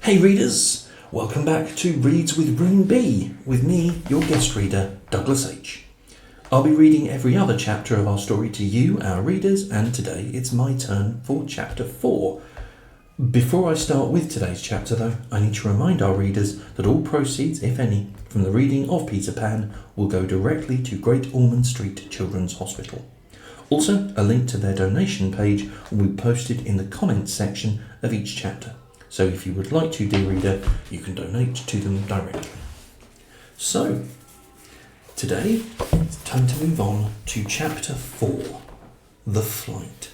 Hey readers, welcome back to Reads with Green Bee, with me, your guest reader, Douglas H. I'll be reading every other chapter of our story to you, our readers, and today it's my turn for chapter 4. Before I start with today's chapter though, I need to remind our readers that all proceeds, if any, from the reading of Peter Pan will go directly to Great Ormond Street Children's Hospital. Also, a link to their donation page will be posted in the comments section of each chapter. So if you would like to, dear reader, you can donate to them directly. So, today it's time to move on to chapter 4, The Flight.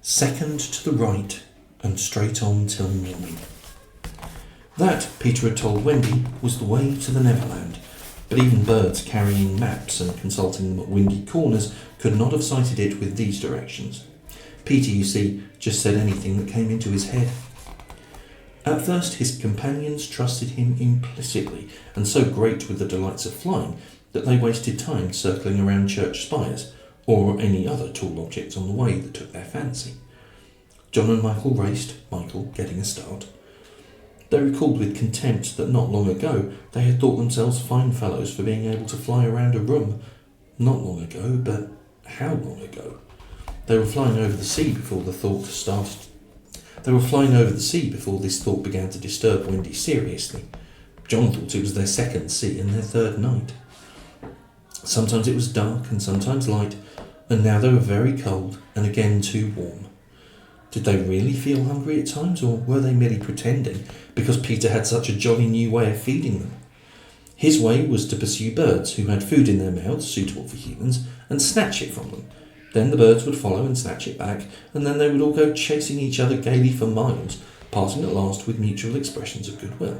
Second to the right and straight on till morning. That, Peter had told Wendy, was the way to the Neverland, but even birds carrying maps and consulting windy corners could not have sighted it with these directions. Peter, you see, just said anything that came into his head. At first his companions trusted him implicitly, and so great were the delights of flying that they wasted time circling around church spires, or any other tall objects on the way that took their fancy. John and Michael raced, Michael getting a start. They recalled with contempt that not long ago they had thought themselves fine fellows for being able to fly around a room. Not long ago, but how long ago? They were flying over the sea before this thought began to disturb Wendy seriously. John thought it was their second sea and their third night. Sometimes it was dark and sometimes light, and now they were very cold and again too warm. Did they really feel hungry at times, or were they merely pretending because Peter had such a jolly new way of feeding them? His way was to pursue birds who had food in their mouths suitable for humans and snatch it from them. Then the birds would follow and snatch it back, and then they would all go chasing each other gaily for miles, parting at last with mutual expressions of goodwill.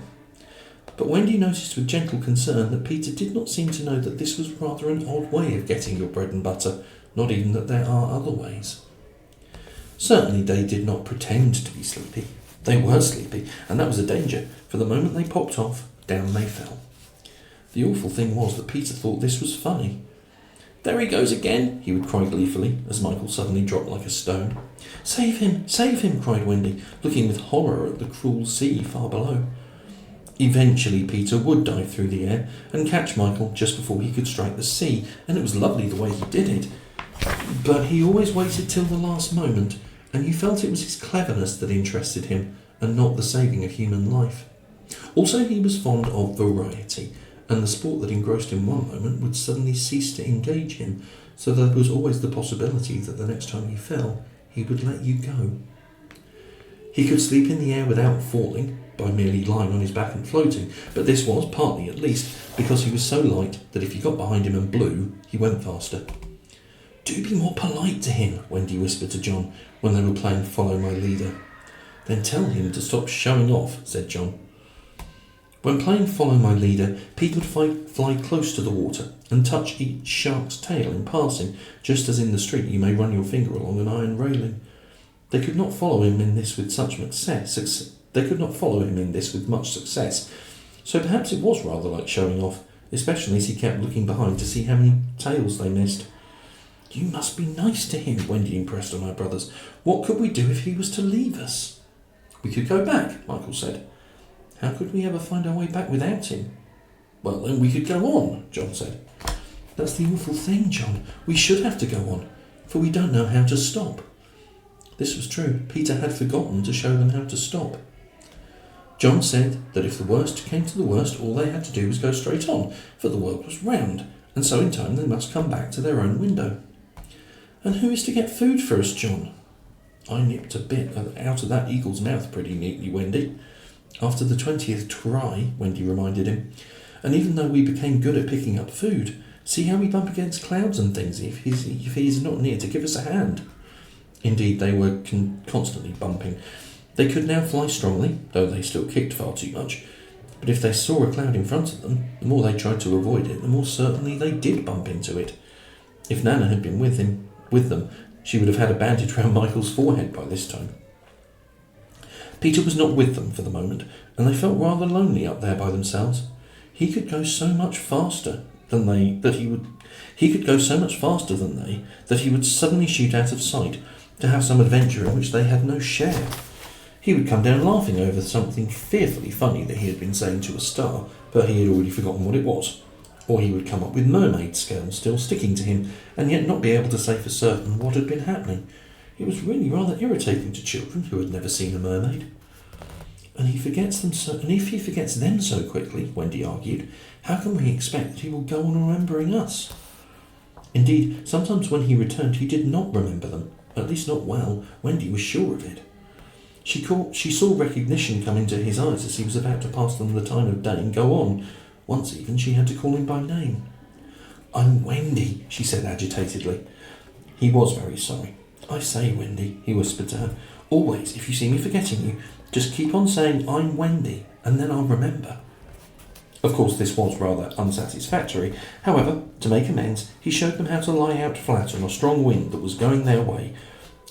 But Wendy noticed with gentle concern that Peter did not seem to know that this was rather an odd way of getting your bread and butter, not even that there are other ways. Certainly they did not pretend to be sleepy. They were sleepy, and that was a danger, for the moment they popped off, down they fell. The awful thing was that Peter thought this was funny. "There he goes again," he would cry gleefully, as Michael suddenly dropped like a stone. Save him, cried Wendy, looking with horror at the cruel sea far below. Eventually Peter would dive through the air and catch Michael just before he could strike the sea, and it was lovely the way he did it. But he always waited till the last moment, and you felt it was his cleverness that interested him, and not the saving of human life. Also he was fond of variety, and the sport that engrossed him one moment would suddenly cease to engage him, so there was always the possibility that the next time you fell, he would let you go. He could sleep in the air without falling, by merely lying on his back and floating, but this was, partly at least, because he was so light that if you got behind him and blew, he went faster. "Do be more polite to him," Wendy whispered to John when they were playing Follow My Leader. "Then tell him to stop showing off," said John. When playing Follow My Leader, Pete would fly close to the water and touch each shark's tail in passing, just as in the street you may run your finger along an iron railing. They could not follow him in this with much success, so perhaps it was rather like showing off, especially as he kept looking behind to see how many tails they missed. "You must be nice to him," Wendy impressed on her brothers. "What could we do if he was to leave us?" "We could go back," Michael said. "How could we ever find our way back without him?" "Well, then we could go on," John said. "That's the awful thing, John. We should have to go on, for we don't know how to stop." This was true. Peter had forgotten to show them how to stop. John said that if the worst came to the worst, all they had to do was go straight on, for the world was round, and so in time they must come back to their own window. "And who is to get food for us, John?" "I nipped a bit out of that eagle's mouth pretty neatly, Wendy." "After the 20th try," Wendy reminded him. "And even though we became good at picking up food, see how we bump against clouds and things if he's not near to give us a hand." Indeed, they were constantly bumping. They could now fly strongly, though they still kicked far too much. But if they saw a cloud in front of them, the more they tried to avoid it, the more certainly they did bump into it. If Nana had been with them, she would have had a bandage round Michael's forehead by this time. Peter was not with them for the moment, and they felt rather lonely up there by themselves. He could go so much faster than they that he would suddenly shoot out of sight to have some adventure in which they had no share. He would come down laughing over something fearfully funny that he had been saying to a star, but he had already forgotten what it was. Or he would come up with mermaid scales still sticking to him, and yet not be able to say for certain what had been happening. It was really rather irritating to children who had never seen a mermaid. And if he forgets them so quickly, Wendy argued, how can we expect that he will go on remembering us? Indeed, sometimes when he returned he did not remember them, at least not well. Wendy was sure of it. She saw recognition come into his eyes as he was about to pass them the time of day and go on. Once even she had to call him by name. "I'm Wendy," she said agitatedly. He was very sorry. "I say, Wendy," he whispered to her, "always, if you see me forgetting you, just keep on saying, 'I'm Wendy,' and then I'll remember." Of course, this was rather unsatisfactory. However, to make amends, he showed them how to lie out flat on a strong wind that was going their way,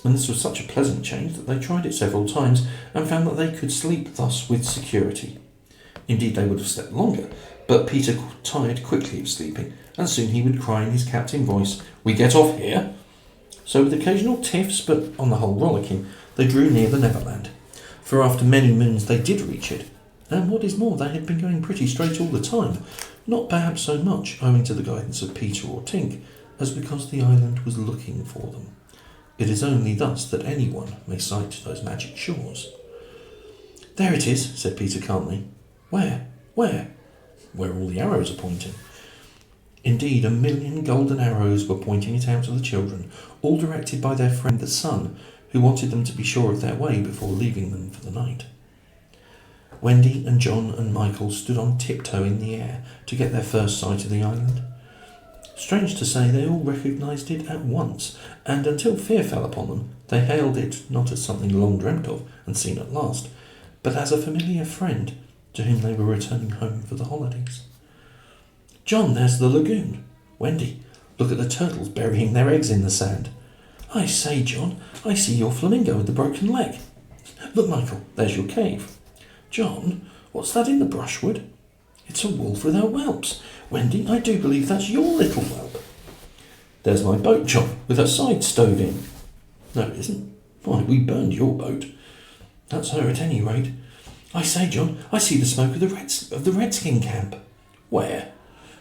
and this was such a pleasant change that they tried it several times and found that they could sleep thus with security. Indeed, they would have slept longer, but Peter tired quickly of sleeping, and soon he would cry in his captain voice, "We get off here!" So with occasional tiffs, but on the whole rollicking, they drew near the Neverland. For after many moons they did reach it, and what is more, they had been going pretty straight all the time, not perhaps so much owing to the guidance of Peter or Tink, as because the island was looking for them. It is only thus that anyone may sight those magic shores. "There it is," said Peter calmly. "Where? Where?" "Where all the arrows are pointing." Indeed, 1,000,000 golden arrows were pointing it out to the children, all directed by their friend the Sun, who wanted them to be sure of their way before leaving them for the night. Wendy and John and Michael stood on tiptoe in the air to get their first sight of the island. Strange to say, they all recognised it at once, and until fear fell upon them, they hailed it not as something long dreamt of and seen at last, but as a familiar friend to whom they were returning home for the holidays. "John, there's the lagoon. Wendy, look at the turtles burying their eggs in the sand. I say, John, I see your flamingo with the broken leg. Look, Michael, there's your cave. John, what's that in the brushwood? It's a wolf without whelps. Wendy, I do believe that's your little whelp. There's my boat, John, with her side stove in. No, it isn't. Why, we burned your boat. That's her at any rate. I say, John, I see the smoke of the Redskin camp. Where?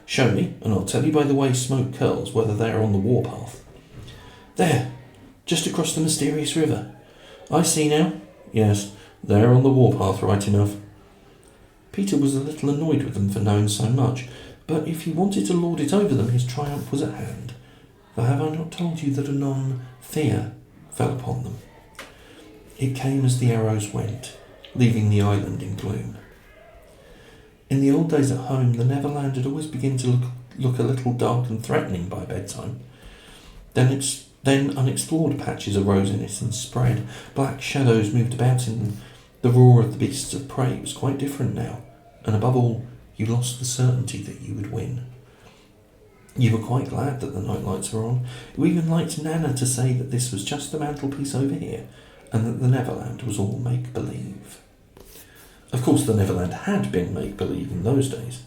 Show me, and I'll tell you by the way smoke curls whether they are on the warpath. There, just across the mysterious river. I see now. Yes, they're on the warpath right enough. Peter was a little annoyed with them for knowing so much, but if he wanted to lord it over them, his triumph was at hand. For have I not told you that anon fear fell upon them? It came as the arrows went, leaving the island in gloom. In the old days at home, the Neverland had always begun to look a little dark and threatening by bedtime. Then unexplored patches arose in it and spread. Black shadows moved about in them. The roar of the beasts of prey was quite different now, and above all, you lost the certainty that you would win. You were quite glad that the night lights were on. You even liked Nana to say that this was just the mantelpiece over here, and that the Neverland was all make-believe. Of course, the Neverland had been make-believe in those days,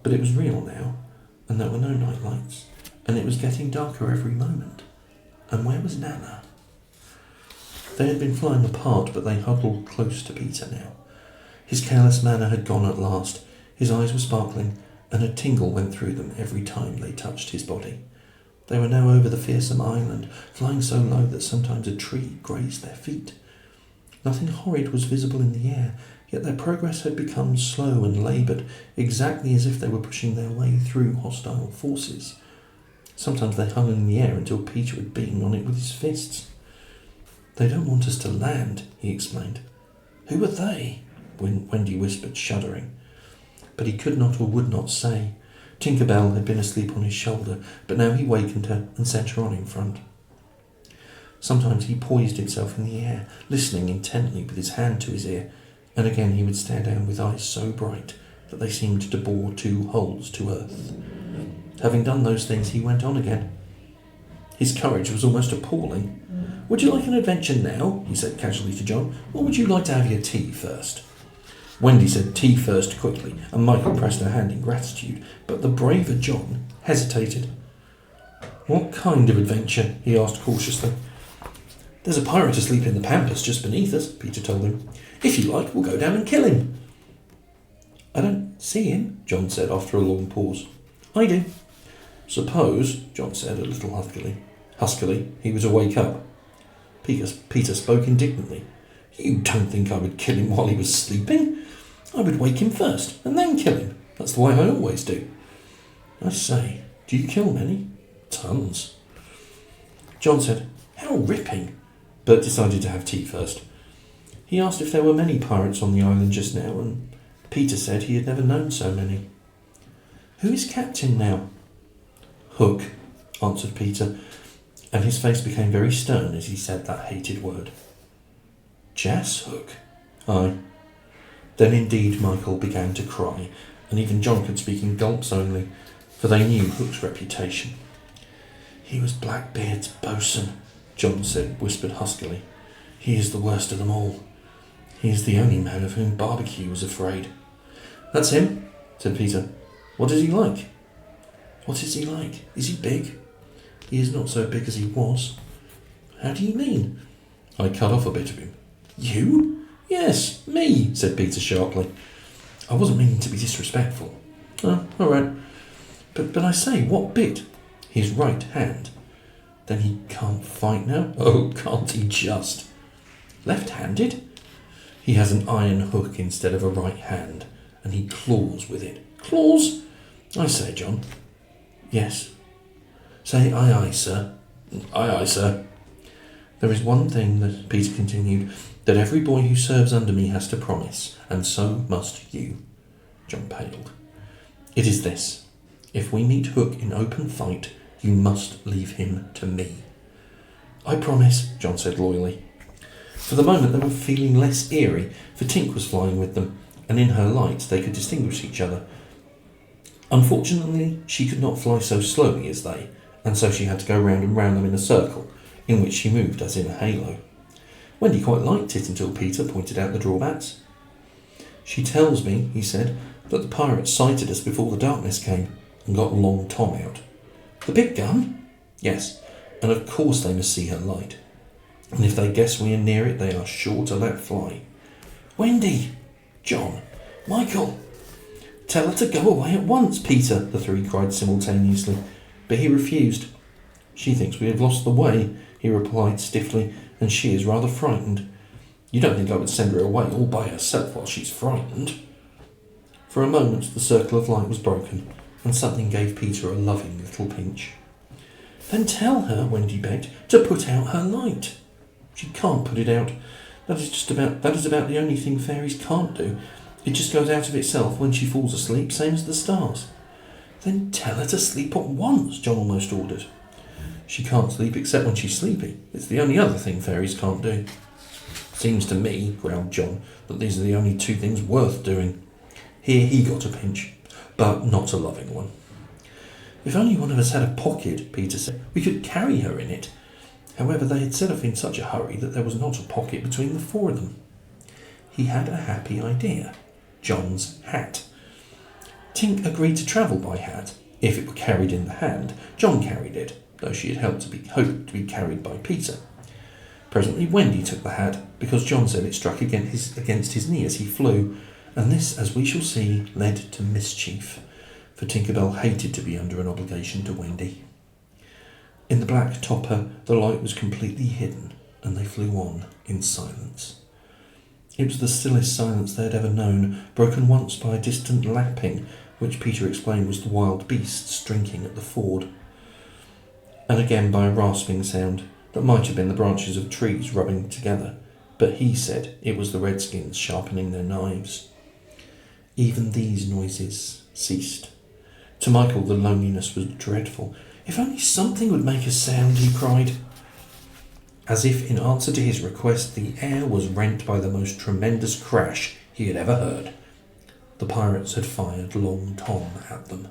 but it was real now, and there were no night lights, and it was getting darker every moment. And where was Nana? They had been flying apart, but they huddled close to Peter now. His careless manner had gone at last. His eyes were sparkling, and a tingle went through them every time they touched his body. They were now over the fearsome island, flying so low that sometimes a tree grazed their feet. Nothing horrid was visible in the air, yet their progress had become slow and laboured, exactly as if they were pushing their way through hostile forces. Sometimes they hung in the air until Peter had beaten on it with his fists. "They don't want us to land," he explained. "Who are they?" Wendy whispered, shuddering. But he could not or would not say. Tinker Bell had been asleep on his shoulder, but now he wakened her and set her on in front. Sometimes he poised himself in the air, listening intently with his hand to his ear, and again he would stare down with eyes so bright that they seemed to bore 2 holes to earth. Having done those things, he went on again. His courage was almost appalling. "Would you like an adventure now?" he said casually to John, "or would you like to have your tea first?" Wendy said tea first quickly, and Michael pressed her hand in gratitude, but the braver John hesitated. "What kind of adventure?" he asked cautiously. "There's a pirate asleep in the pampas just beneath us," Peter told him. If you like, we'll go down and kill him. I don't see him, John said after a long pause. I do. Suppose, John said a little huskily, he were to wake up. Peter spoke indignantly. You don't think I would kill him while he was sleeping? I would wake him first, and then kill him. That's the way I always do. I say, do you kill many? Tons. John said, how ripping, but decided to have tea first. He asked if there were many pirates on the island just now, and Peter said he had never known so many. Who is captain now? Hook, answered Peter, and his face became very stern as he said that hated word. Jas Hook? Aye. Then indeed Michael began to cry, and even John could speak in gulps only, for they knew Hook's reputation. He was Blackbeard's boatswain, John said, whispered huskily. He is the worst of them all. He is the only man of whom Barbecue was afraid. That's him, said Peter. What is he like? What is he like? Is he big? He is not so big as he was. How do you mean? I cut off a bit of him. You? Yes, me, said Peter sharply. I wasn't meaning to be disrespectful. Oh, all right. But I say, what bit? His right hand. Then he can't fight now? Oh, can't he just? Left-handed? He has an iron hook instead of a right hand, and he claws with it. Claws? I say, John. Yes. Say aye, aye, sir. Aye, aye, sir. There is one thing, that Peter continued, that every boy who serves under me has to promise, and so must you. John paled. It is this. If we meet Hook in open fight, you must leave him to me. I promise, John said loyally. For the moment they were feeling less eerie, for Tink was flying with them, and in her light they could distinguish each other. Unfortunately, she could not fly so slowly as they, and so she had to go round and round them in a circle, in which she moved as in a halo. Wendy quite liked it until Peter pointed out the drawbacks. She tells me, he said, that the pirates sighted us before the darkness came, and got Long Tom out. The big gun? Yes, and of course they must see her light. And if they guess we are near it, they are sure to let fly. Wendy! John! Michael! Tell her to go away at once, Peter, the three cried simultaneously, but he refused. She thinks we have lost the way, he replied stiffly, and she is rather frightened. You don't think I would send her away all by herself while she's frightened? For a moment the circle of light was broken, and something gave Peter a loving little pinch. Then tell her, Wendy begged, to put out her light. She can't put it out. That is about the only thing fairies can't do. It just goes out of itself when she falls asleep, same as the stars. Then tell her to sleep at once, John almost ordered. She can't sleep except when she's sleepy. It's the only other thing fairies can't do. Seems to me, growled John, that these are the only two things worth doing. Here he got a pinch, but not a loving one. If only one of us had a pocket, Peter said, we could carry her in it. However, they had set off in such a hurry that there was not a pocket between the four of them. He had a happy idea. John's hat. Tink agreed to travel by hat. If it were carried in the hand, John carried it, though she had hoped to be carried by Peter. Presently Wendy took the hat, because John said it struck against his knee as he flew, and this, as we shall see, led to mischief, for Tinker Bell hated to be under an obligation to Wendy. In the black topper the light was completely hidden, and they flew on in silence. It was the stillest silence they had ever known, broken once by a distant lapping, which Peter explained was the wild beasts drinking at the ford, and again by a rasping sound that might have been the branches of trees rubbing together, but he said it was the redskins sharpening their knives. Even these noises ceased. To Michael the loneliness was dreadful. If only something would make a sound, he cried. As if in answer to his request, the air was rent by the most tremendous crash he had ever heard. The pirates had fired Long Tom at them.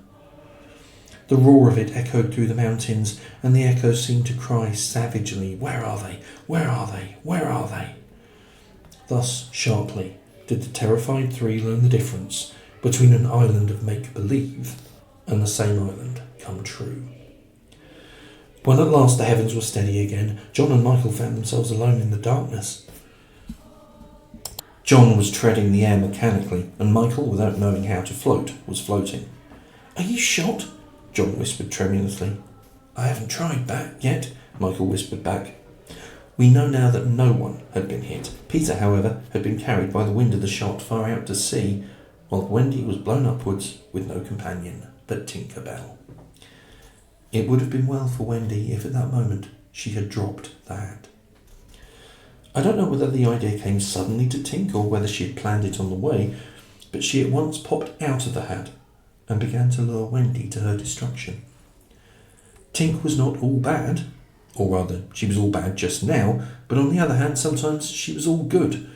The roar of it echoed through the mountains, and the echoes seemed to cry savagely, "Where are they? Where are they? Where are they?" Thus sharply did the terrified three learn the difference between an island of make-believe and the same island come true. When at last the heavens were steady again, John and Michael found themselves alone in the darkness. John was treading the air mechanically, and Michael, without knowing how to float, was floating. "Are you shot?" John whispered tremulously. "I haven't tried back yet," Michael whispered back. We know now that no one had been hit. Peter, however, had been carried by the wind of the shot far out to sea, while Wendy was blown upwards with no companion but Tinker Bell. It would have been well for Wendy if at that moment she had dropped the hat. I don't know whether the idea came suddenly to Tink or whether she had planned it on the way, but she at once popped out of the hat and began to lure Wendy to her destruction. Tink was not all bad, or rather, she was all bad just now, but on the other hand, sometimes she was all good.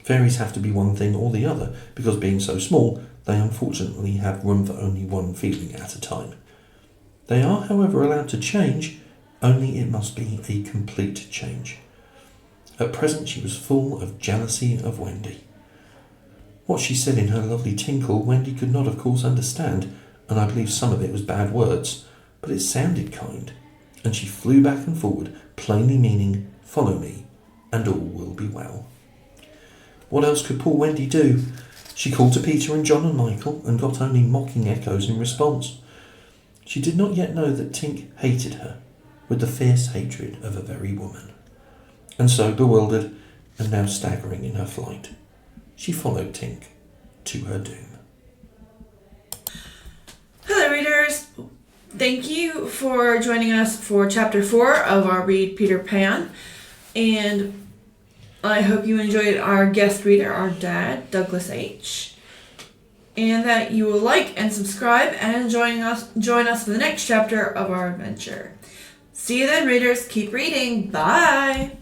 Fairies have to be one thing or the other, because being so small, they unfortunately have room for only one feeling at a time. They are, however, allowed to change, only it must be a complete change. At present she was full of jealousy of Wendy. What she said in her lovely tinkle, Wendy could not of course understand, and I believe some of it was bad words, but it sounded kind, and she flew back and forward, plainly meaning, "Follow me, and all will be well." What else could poor Wendy do? She called to Peter and John and Michael, and got only mocking echoes in response. She did not yet know that Tink hated her, with the fierce hatred of a very woman. And so, bewildered, and now staggering in her flight, she followed Tink to her doom. Hello, readers. Thank you for joining us for Chapter 4 of our Read Peter Pan. And I hope you enjoyed our guest reader, our dad, Douglas H. And that you will like and subscribe and join us for the next chapter of our adventure. See you then, readers. Keep reading. Bye.